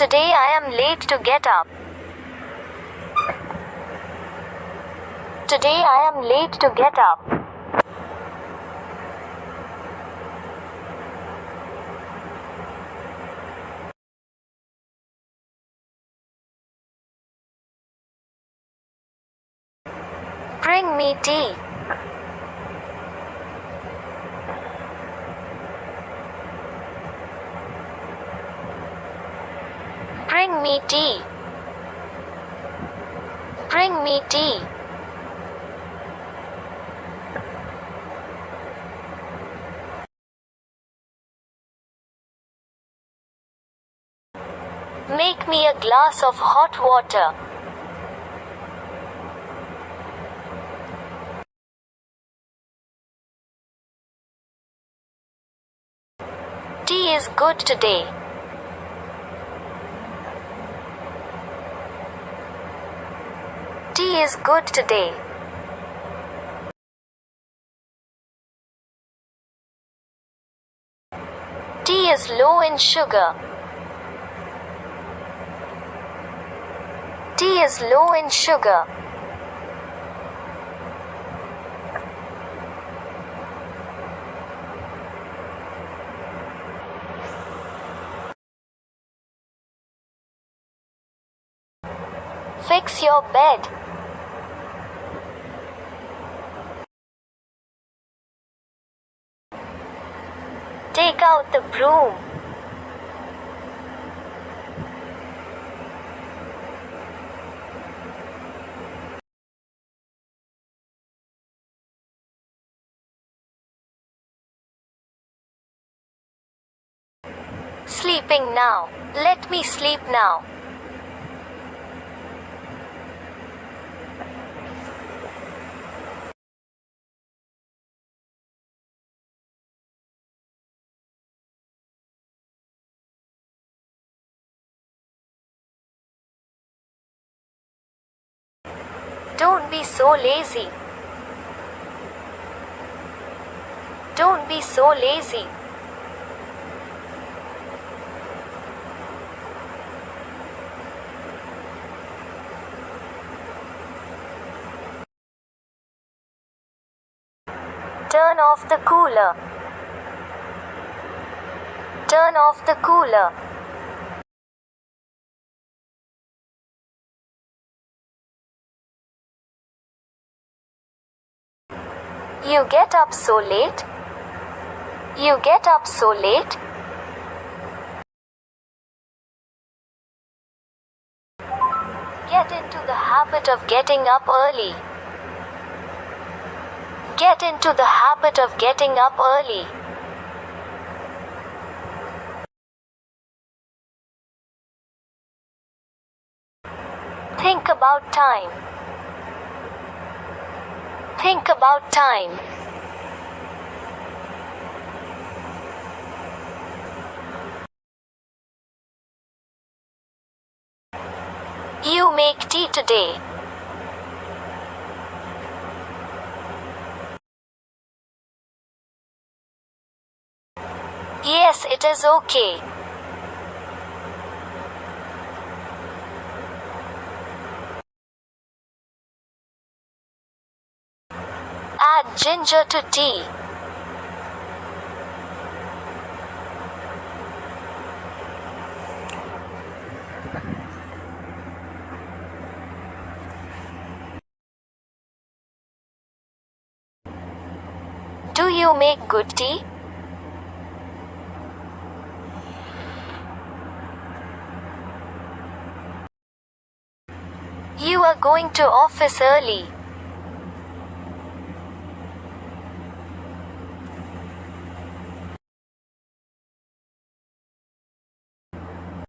Today I am late to get up. Today I am late to get up. Bring me tea. Bring me tea. Bring me tea. Make me a glass of hot water. Tea is good today. Tea is good today. Tea is low in sugar. Tea is low in sugar. Fix your bed. Take out the broom. Sleeping now. Let me sleep now. Don't be so lazy. Don't be so lazy. Turn off the cooler. Turn off the cooler. You get up so late? You get up so late? Get into the habit of getting up early. Get into the habit of getting up early. Think about time. Think about time. You make tea today. Yes, it is okay. Add ginger to tea. Do you make good tea? You are going to office early.